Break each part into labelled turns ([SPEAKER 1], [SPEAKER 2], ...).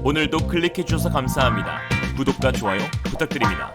[SPEAKER 1] 오늘도 클릭해주셔서 감사합니다. 구독과 좋아요 부탁드립니다.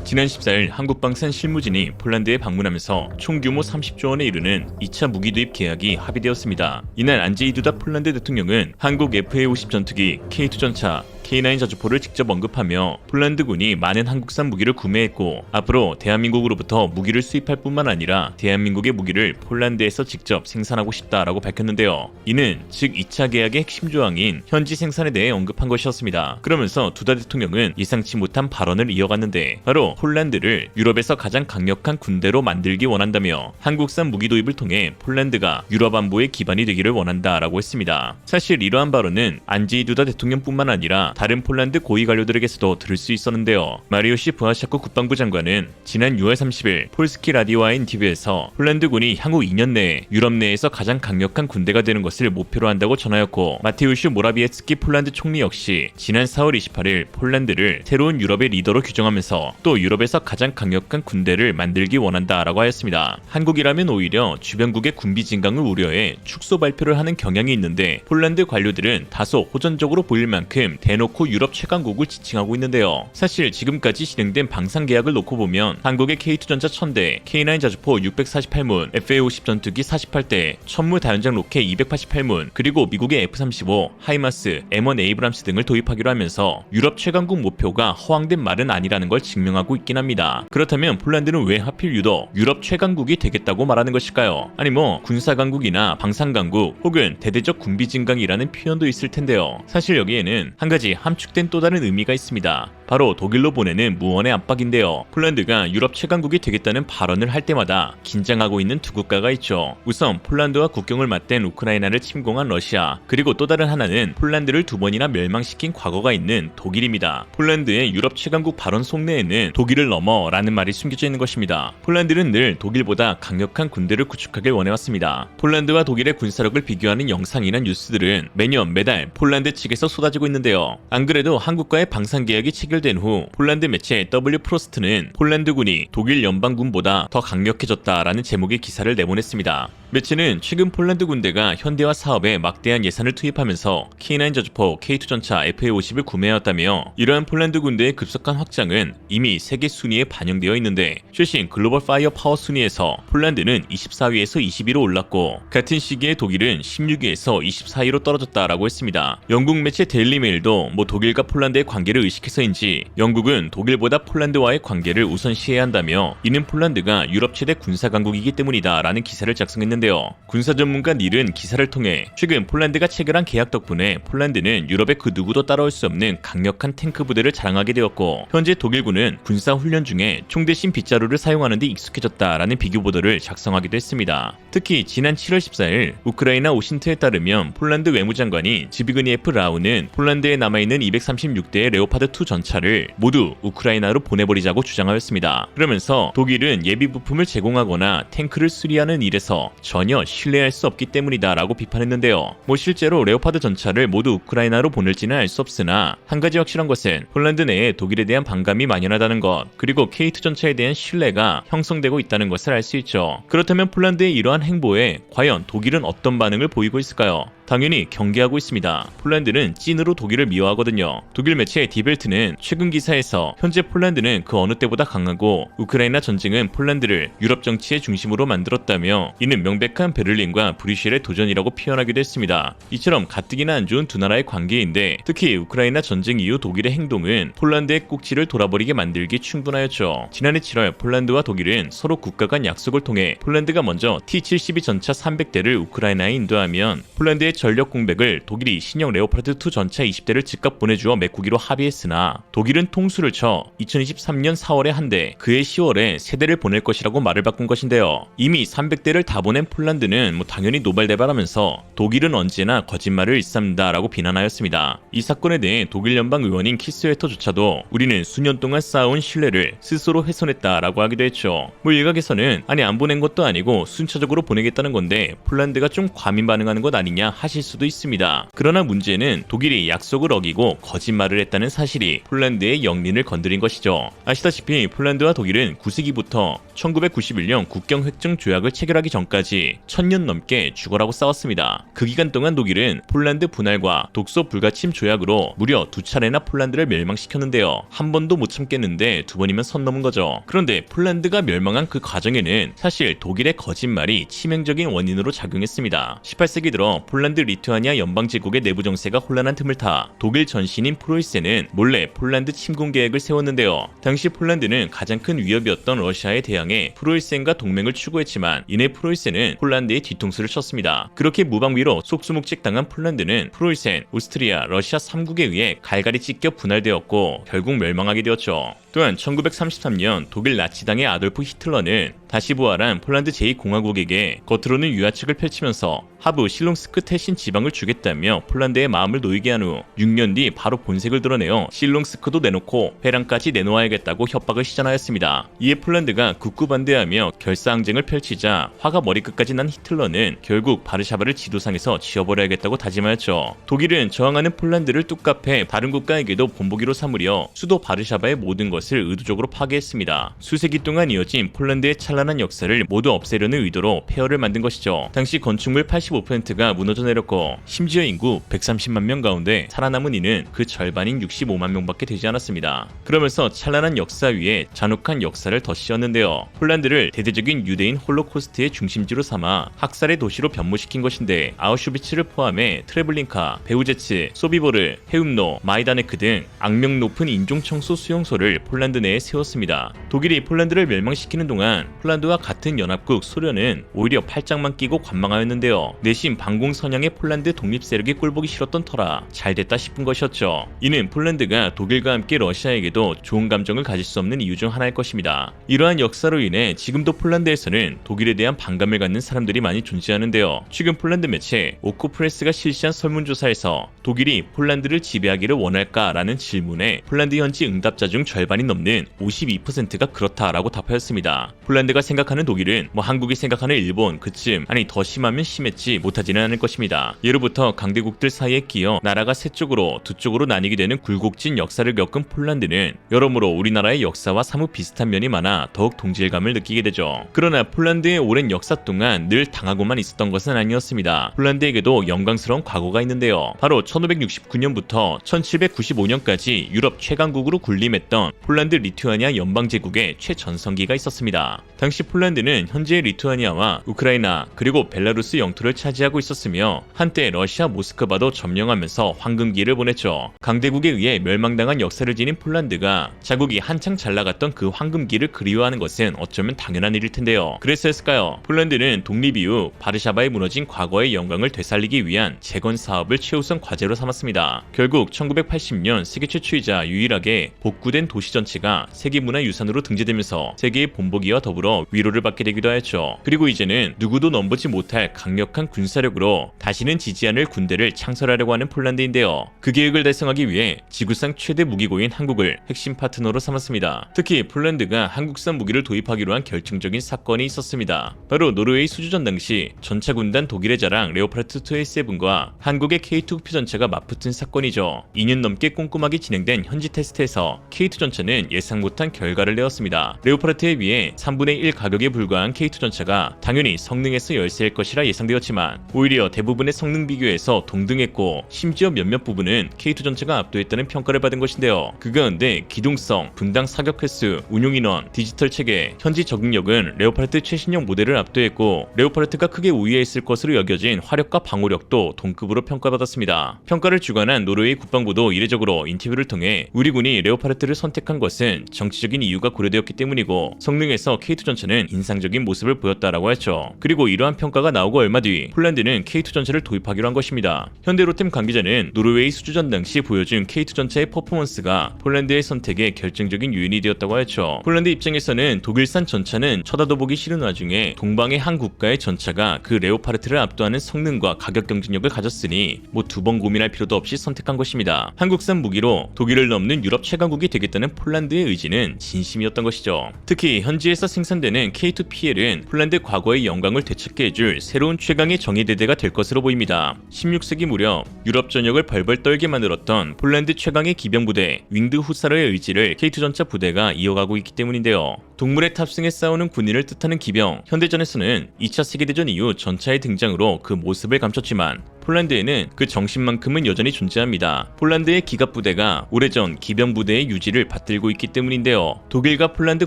[SPEAKER 1] 지난 14일 한국방산 실무진이 폴란드에 방문하면서 총 규모 30조 원에 이르는 2차 무기 도입 계약이 합의되었습니다. 이날 안제이 두다 폴란드 대통령은 한국 FA-50 전투기, K2 전차, K9 자주포를 직접 언급하며 폴란드군이 많은 한국산 무기를 구매했고 앞으로 대한민국으로부터 무기를 수입할 뿐만 아니라 대한민국의 무기를 폴란드에서 직접 생산하고 싶다라고 밝혔는데요. 이는 즉 2차 계약의 핵심 조항인 현지 생산에 대해 언급한 것이었습니다. 그러면서 두다 대통령은 예상치 못한 발언을 이어갔는데 바로 폴란드를 유럽에서 가장 강력한 군대로 만들기 원한다며 한국산 무기 도입을 통해 폴란드가 유럽 안보의 기반이 되기를 원한다라고 했습니다. 사실 이러한 발언은 안제이 두다 대통령뿐만 아니라 다른 폴란드 고위 관료들에게서도 들을 수 있었는데요. 마리우시 부하샤코 국방부 장관은 지난 6월 30일 폴스키 라디오와 NTV에서 폴란드군이 향후 2년 내에 유럽 내에서 가장 강력한 군대가 되는 것을 목표로 한다고 전하였고 마테우슈 모라비에츠키 폴란드 총리 역시 지난 4월 28일 폴란드를 새로운 유럽의 리더로 규정하면서 또 유럽에서 가장 강력한 군대를 만들기 원한다라고 하였습니다. 한국이라면 오히려 주변국의 군비 증강을 우려해 축소 발표를 하는 경향이 있는데 폴란드 관료들은 다소 호전적으로 보일 만큼 대놓고 유럽 최강국을 지칭하고 있는데요. 사실 지금까지 진행된 방산 계약을 놓고 보면 한국의 K2 전차 1000대, K9 자주포 648문, FA-50 전투기 48대, 천무 다연장 로켓 288문, 그리고 미국의 F-35, 하이마스, M1 에이브람스 등을 도입하기로 하면서 유럽 최강국 목표가 허황된 말은 아니라는 걸 증명하고 있긴 합니다. 그렇다면 폴란드는 왜 하필 유독 유럽 최강국이 되겠다고 말하는 것일까요? 아니 군사강국이나 방산강국 혹은 대대적 군비 증강이라는 표현도 있을 텐데요. 사실 여기에는 한 가지 함축된 또 다른 의미가 있습니다. 바로 독일로 보내는 무언의 압박인데요. 폴란드가 유럽 최강국이 되겠다는 발언을 할 때마다 긴장하고 있는 두 국가가 있죠. 우선 폴란드와 국경을 맞댄 우크라이나를 침공한 러시아, 그리고 또 다른 하나는 폴란드를 두 번이나 멸망시킨 과거가 있는 독일입니다. 폴란드의 유럽 최강국 발언 속내에는 독일을 넘어 라는 말이 숨겨져 있는 것입니다. 폴란드는 늘 독일보다 강력한 군대를 구축하길 원해왔습니다. 폴란드와 독일의 군사력을 비교하는 영상이나 뉴스들은 매달 폴란드 측에서 쏟아지고 있는데요. 안 그래도 한국과의 방산 계약이 체결된 후 폴란드 매체 W 프로스트는 폴란드군이 독일 연방군보다 더 강력해졌다라는 제목의 기사를 내보냈습니다. 매체는 최근 폴란드 군대가 현대화 사업에 막대한 예산을 투입하면서 K9 자주포, K2 전차, FA-50을 구매하였다며 이러한 폴란드 군대의 급속한 확장은 이미 세계 순위에 반영되어 있는데 최신 글로벌 파이어 파워 순위에서 폴란드는 24위에서 20위로 올랐고 같은 시기에 독일은 16위에서 24위로 떨어졌다라고 했습니다. 영국 매체 데일리 메일도 독일과 폴란드의 관계를 의식해서인지 영국은 독일보다 폴란드와의 관계를 우선시해야 한다며 이는 폴란드가 유럽 최대 군사강국이기 때문이다 라는 기사를 작성했는데요. 군사 전문가 닐은 기사를 통해 최근 폴란드가 체결한 계약 덕분에 폴란드는 유럽의 그 누구도 따라올 수 없는 강력한 탱크 부대를 자랑하게 되었고 현재 독일군은 군사 훈련 중에 총 대신 빗자루를 사용하는 데 익숙해졌다라는 비교 보도를 작성하기도 했습니다. 특히 지난 7월 14일 우크라이나 오신트에 따르면 폴란드 외무장관이 지비그니에프 라우는 폴란드에 남아있는 236대의 레오파드2 전차를 모두 우크라이나로 보내버리자고 주장하였습니다. 그러면서 독일은 예비 부품을 제공하거나 탱크를 수리하는 일에서 전혀 신뢰할 수 없기 때문이다 라고 비판했는데요. 실제로 레오파드 전차를 모두 우크라이나로 보낼지는 알 수 없으나 한 가지 확실한 것은 폴란드 내에 독일에 대한 반감이 만연하다는 것, 그리고 K2 전차에 대한 신뢰가 형성되고 있다는 것을 알 수 있죠. 그렇다면 폴란드의 이러한 행보에 과연 독일은 어떤 반응을 보이고 있을까요? 당연히 경계하고 있습니다. 폴란드는 찐으로 독일을 미워하거든요. 독일 매체 디벨트는 최근 기사에서 현재 폴란드는 그 어느 때보다 강하고 우크라이나 전쟁은 폴란드를 유럽 정치의 중심으로 만들었다며 이는 명백한 베를린과 브뤼셀의 도전이라고 표현하기도 했습니다. 이처럼 가뜩이나 안 좋은 두 나라의 관계인데 특히 우크라이나 전쟁 이후 독일의 행동은 폴란드의 꼭지를 돌아버리게 만들기 충분하였죠. 지난해 7월 폴란드와 독일은 서로 국가 간 약속을 통해 폴란드가 먼저 T-72 전차 300대를 우크라이나에 인도하면 폴란드의 전력 공백을 독일이 신형 레오파드2 전차 20대를 즉각 보내주어 메꾸기로 합의했으나 독일은 통수를 쳐 2023년 4월에 한 대, 그해 10월에 세 대를 보낼 것이라고 말을 바꾼 것인데요. 이미 300대를 다 보낸 폴란드는 당연히 노발대발하면서 독일은 언제나 거짓말을 일삼는다라고 비난하였습니다. 이 사건에 대해 독일 연방 의원인 키스웨터조차도 우리는 수년 동안 쌓아온 신뢰를 스스로 훼손했다라고 하기도 했죠. 일각에서는 아니 안 보낸 것도 아니고 순차적으로 보내겠다는 건데 폴란드가 좀 과민 반응하는 것 아니냐 하실 수도 있습니다. 그러나 문제는 독일이 약속을 어기고 거짓말을 했다는 사실이 폴란드의 영린을 건드린 것이죠. 아시다시피 폴란드와 독일은 9세기부터 1991년 국경 획정 조약을 체결하기 전까지 1000년 넘게 죽어라고 싸웠습니다. 그 기간 동안 독일은 폴란드 분할과 독소 불가침 조약으로 무려 2차례나 폴란드를 멸망시켰는데요. 한 번도 못 참겠는데 두 번이면 선 넘은 거죠. 그런데 폴란드가 멸망한 그 과정에는 사실 독일의 거짓말이 치명적인 원인으로 작용했습니다. 18세기 들어 폴란드 리투아니아 연방제국의 내부 정세가 혼란한 틈을 타 독일 전신인 프로이센은 몰래 폴란드 침공 계획을 세웠는데요. 당시 폴란드는 가장 큰 위협이었던 러시아에 대항해 프로이센과 동맹을 추구했지만 이내 프로이센은 폴란드의 뒤통수를 쳤습니다. 그렇게 무방비로 속수무책 당한 폴란드는 프로이센, 오스트리아, 러시아 3국에 의해 갈갈이 찢겨 분할되었고 결국 멸망하게 되었죠. 또한 1933년 독일 나치당의 아돌프 히틀러는 다시 부활한 폴란드 제2공화국에게 겉으로는 유화책을 펼치면서 하부 실롱스크 태신 지방을 주겠다며 폴란드의 마음을 놓이게 한 후 6년 뒤 바로 본색을 드러내어 실롱스크도 내놓고 회랑까지 내놓아야겠다고 협박을 시전하였습니다. 이에 폴란드가 극구 반대하며 결사항쟁을 펼치자 화가 머리끝까지 난 히틀러는 결국 바르샤바를 지도상에서 지워버려야겠다고 다짐하였죠. 독일은 저항하는 폴란드를 뚝갑해 다른 국가에게도 본보기로 삼으려 수도 바르샤바의 모든 것을 의도적으로 파괴했습니다. 수세기 동안 이어진 폴란드의 찬란한 역사를 모두 없애려는 의도로 폐허를 만든 것이죠. 당시 건축물 85%가 무너져 내렸고 심지어 인구 130만 명 가운데 살아남은 이는 그 절반인 65만 명밖에 되지 않았습니다. 그러면서 찬란한 역사 위에 잔혹한 역사를 더 씌웠는데요. 폴란드를 대대적인 유대인 홀로코스트의 중심지로 삼아 학살의 도시로 변모시킨 것인데 아우슈비츠를 포함해 트레블린카, 베우제츠, 소비보르, 헤움노, 마이다네크 등 악명 높은 인종청소 수용소를 폴란드 내에 세웠습니다. 독일이 폴란드를 멸망시키는 동안 폴란드와 같은 연합국 소련은 오히려 팔짱만 끼고 관망하였는데요. 내심 반공 선양의 폴란드 독립 세력이 꼴보기 싫었던 터라 잘됐다 싶은 것이었죠. 이는 폴란드가 독일과 함께 러시아에게도 좋은 감정을 가질 수 없는 이유 중 하나일 것입니다. 이러한 역사로 인해 지금도 폴란드에서는 독일에 대한 반감을 갖는 사람들이 많이 존재하는데요. 최근 폴란드 매체 오코프레스가 실시한 설문조사에서 독일이 폴란드를 지배하기를 원할까라는 질문에 폴란드 현지 응답자 중 절반이 넘는 52%가 그렇다라고 답하였습니다. 폴란드가 생각하는 독일은 한국이 생각하는 일본 그쯤 아니 더 심하면 심했지 못하지는 않을 것입니다. 예로부터 강대국들 사이에 끼어 나라가 세 쪽으로 두 쪽으로 나뉘게 되는 굴곡진 역사를 겪은 폴란드는 여러모로 우리나라의 역사와 사뭇 비슷한 면이 많아 더욱 동질감을 느끼게 되죠. 그러나 폴란드의 오랜 역사 동안 늘 당하고만 있었던 것은 아니었습니다. 폴란드에게도 영광스러운 과거가 있는데요. 바로 1569년부터 1795년까지 유럽 최강국으로 군림했던 폴란드 리투아니아 연방제국의 최전성기가 있었습니다. 당시 폴란드는 현재의 리투아니아와 우크라이나 그리고 벨라루스 영토를 차지하고 있었으며 한때 러시아 모스크바도 점령하면서 황금기를 보냈죠. 강대국에 의해 멸망당한 역사를 지닌 폴란드가 자국이 한창 잘나갔던 그 황금기를 그리워하는 것은 어쩌면 당연한 일일 텐데요. 그랬을까요? 폴란드는 독립 이후 바르샤바에 무너진 과거의 영광을 되살리기 위한 재건 사업을 최우선 과제로 삼았습니다. 결국 1980년 세계 최초이자 유일하게 복구된 도시 전체가 세계문화유산으로 등재되면서 세계의 본보기와 더불어 위로를 받게 되기도 하였죠. 그리고 이제는 누구도 넘보지 못할 강력한 군사력으로 다시는 지지 않을 군대를 창설하려고 하는 폴란드인데요. 그 계획을 달성하기 위해 지구상 최대 무기고인 한국을 핵심 파트너로 삼았습니다. 특히 폴란드가 한국산 무기를 도입하기로 한 결정적인 사건이 있었습니다. 바로 노르웨이 수주전 당시 전차 군단 독일의 자랑 레오파르트 2A7과 한국의 K2 표전차가 맞붙은 사건이죠. 2년 넘게 꼼꼼하게 진행된 현지 테스트에서 K2 전차는 예상 못한 결과를 내었습니다. 레오파르트에 비해 3분의 1 가격에 불과한 K2 전차가 당연히 성능에서 열세일 것이라 예상되었지만 오히려 대부분의 성능 비교에서 동등했고 심지어 몇몇 부분은 K2 전차가 압도했다는 평가를 받은 것인데요. 그 가운데 기동성, 분당 사격 횟수, 운용인원, 디지털 체계, 현지 적응력은 레오파르트 최신형 모델을 압도했고 레오파르트가 크게 우위에 있을 것으로 여겨진 화력과 방어력도 동급으로 평가받았습니다. 평가를 주관한 노르웨이 국방부도 이례적으로 인터뷰를 통해 우리 군이 레오파르트를 선택한 것은 정치적인 이유가 고려되었기 때문이고 성능에서 K2 전차는 인상적인 모습을 보였다라고 했죠. 그리고 이러한 평가가 나오고 얼마 뒤 폴란드는 K2 전차를 도입하기로 한 것입니다. 현대로템 관계자는 노르웨이 수주전 당시 보여준 K2 전차의 퍼포먼스가 폴란드의 선택에 결정적인 요인이 되었다고 했죠. 폴란드 입장에서는 독일산 전차는 쳐다도 보기 싫은 와중에 동방의 한 국가의 전차가 그 레오파르트를 압도하는 성능과 가격 경쟁력을 가졌으니 두 번 고민할 필요도 없이 선택한 것입니다. 한국산 무기로 독일을 넘는 유럽 최강국이 되겠다는 폴란드의 의지는 진심이었던 것이죠. 특히 현지에서 생산되는 K2PL은 폴란드 과거의 영광을 되찾게 해줄 새로운 최강의 정예대대가 될 것으로 보입니다. 16세기 무렵 유럽 전역을 벌벌 떨게 만들었던 폴란드 최강의 기병부대 윙드 후사르의 의지를 K2 전차 부대가 이어가고 있기 때문인데요. 동물의 탑승에 싸우는 군인을 뜻하는 기병, 현대전에서는 2차 세계대전 이후 전차의 등장으로 그 모습을 감췄지만 폴란드에는 그 정신만큼은 여전히 존재합니다. 폴란드의 기갑부대가 오래전 기병부대의 유지를 받들고 있기 때문인데요. 독일과 폴란드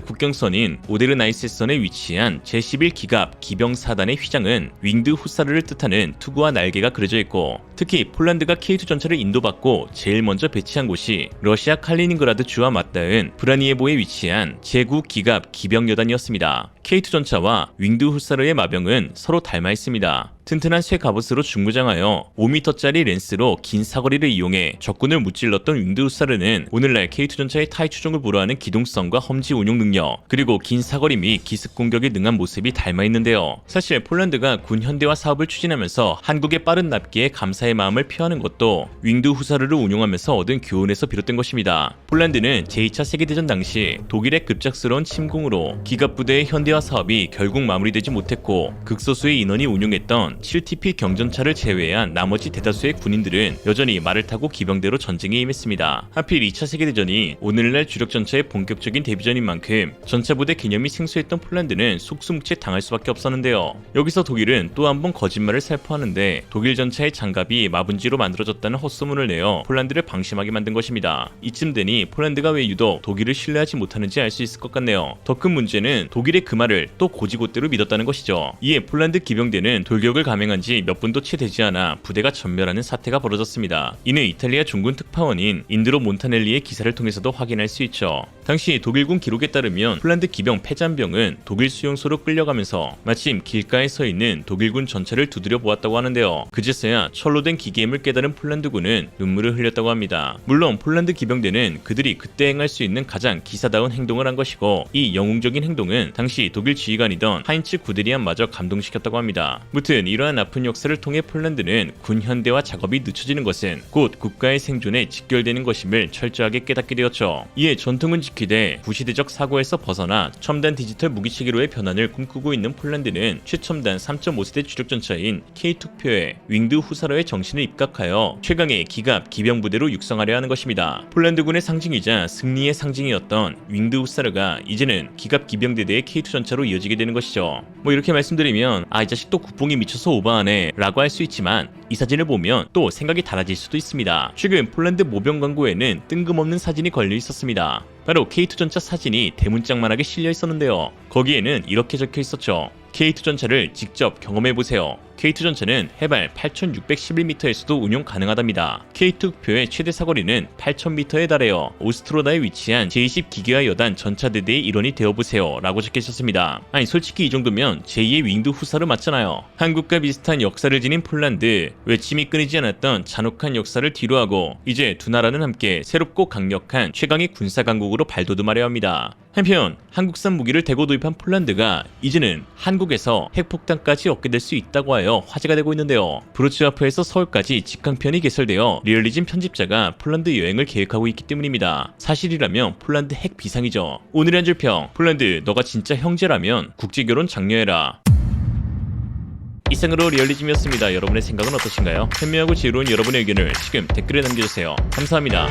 [SPEAKER 1] 국경선인 오데르나이세선에 위치한 제11기갑 기병사단의 휘장은 윙드 후사르를 뜻하는 투구와 날개가 그려져 있고, 특히 폴란드가 K2 전차를 인도받고 제일 먼저 배치한 곳이 러시아 칼리닝그라드 주와 맞닿은 브라니에보에 위치한 제9기갑 기병여단이었습니다. K2 전차와 윙드 후사르의 마병은 서로 닮아 있습니다. 튼튼한 쇠 갑옷으로 중무장하여 5m짜리 렌스로 긴 사거리를 이용해 적군을 무찔렀던 윙드 후사르는 오늘날 K2 전차의 타이 추종을 불허하는 기동성과 험지 운용 능력, 그리고 긴 사거리 및 기습 공격에 능한 모습이 닮아 있는데요. 사실 폴란드가 군 현대화 사업을 추진하면서 한국의 빠른 납기에 감사의 마음을 표하는 것도 윙드 후사르를 운용하면서 얻은 교훈에서 비롯된 것입니다. 폴란드는 제2차 세계대전 당시 독일의 급작스러운 침공으로 기갑부대의 현대화 사업이 결국 마무리되지 못했고, 극소수의 인원이 운용했던 7TP 경전차를 제외한 나머지 대다수의 군인들은 여전히 말을 타고 기병대로 전쟁에 임했습니다. 하필 2차 세계대전이 오늘날 주력 전차의 본격적인 데뷔전인 만큼 전차부대 개념이 생소했던 폴란드는 속수무책 당할 수밖에 없었는데요. 여기서 독일은 또 한 번 거짓말을 살포하는데 독일 전차의 장갑이 마분지로 만들어졌다는 헛소문을 내어 폴란드를 방심하게 만든 것입니다. 이쯤 되니 폴란드가 왜 유독 독일을 신뢰하지 못하는지 알 수 있을 것 같네요. 더 큰 문제는 독일의 그 말을 또 고지고대로 믿었다는 것이죠. 이에 폴란드 기병대는 돌격을 감행한 지 몇 분도 채 되지 않아 부대가 전멸하는 사태가 벌어졌습니다. 이는 이탈리아 중군 특파원인 인드로 몬타넬리의 기사를 통해서도 확인할 수 있죠. 당시 독일군 기록에 따르면 폴란드 기병 패잔병은 독일 수용소로 끌려가면서 마침 길가에 서 있는 독일군 전차를 두드려 보았다고 하는데요. 그제서야 철로 된 기계임을 깨달은 폴란드군은 눈물을 흘렸다고 합니다. 물론 폴란드 기병대는 그들이 그때 행할 수 있는 가장 기사다운 행동을 한 것이고, 이 영웅적인 행동은 당시 독일 지휘관이던 하인츠 구데리안마저 감동시켰다고 합니다. 무튼 이러한 아픈 역사를 통해 폴란드는 군 현대화 작업이 늦춰지는 것은 곧 국가의 생존에 직결되는 것임을 철저하게 깨닫게 되었죠. 이에 전통은 지키되 구시대적 사고에서 벗어나 첨단 디지털 무기체계로의 변환을 꿈꾸고 있는 폴란드는 최첨단 3.5세대 주력전차인 K2표에 윙드 후사러의 정신을 입각하여 최강의 기갑 기병부대로 육성하려 하는 것입니다. 폴란드군의 상징이자 승리의 상징이었던 윙드 후사르가 이제는 기갑 기병대대의 K2 전차로 이어지게 되는 것이죠. 이렇게 말씀드리면 이 자식 또 국뽕이 미쳐서 오버하네 라고 할 수 있지만, 이 사진을 보면 또 생각이 달라질 수도 있습니다. 최근 폴란드 모병 광고에는 뜬금없는 사진이 걸려 있었습니다. 바로 K2 전차 사진이 대문짝만하게 실려 있었는데요. 거기에는 이렇게 적혀 있었죠. K2 전차를 직접 경험해보세요. K2 전차는 해발 8611m에서도 운용 가능하답니다. K2표의 최대 사거리는 8000m에 달해요. 오스트로다에 위치한 제20 기계화 여단 전차대대의 일원이 되어보세요 라고 적혀있었습니다. 아니 솔직히 이 정도면 제2의 윙드 후사르 맞잖아요. 한국과 비슷한 역사를 지닌 폴란드, 외침이 끊이지 않았던 잔혹한 역사를 뒤로하고 이제 두 나라는 함께 새롭고 강력한 최강의 군사 강국으로 발돋움하려 합니다. 한편 한국산 무기를 대거 도입한 폴란드가 이제는 한국에서 핵폭탄까지 얻게 될 수 있다고 하여 화제가 되고 있는데요. 브로츠와프에서 서울까지 직항편이 개설되어 리얼리즘 편집자가 폴란드 여행을 계획하고 있기 때문입니다. 사실이라면 폴란드 핵 비상이죠. 오늘의 한 줄평, 폴란드 너가 진짜 형제라면 국제결혼 장려해라. 이상으로 리얼리즘이었습니다. 여러분의 생각은 어떠신가요? 현명하고 지혜로운 여러분의 의견을 지금 댓글에 남겨주세요. 감사합니다.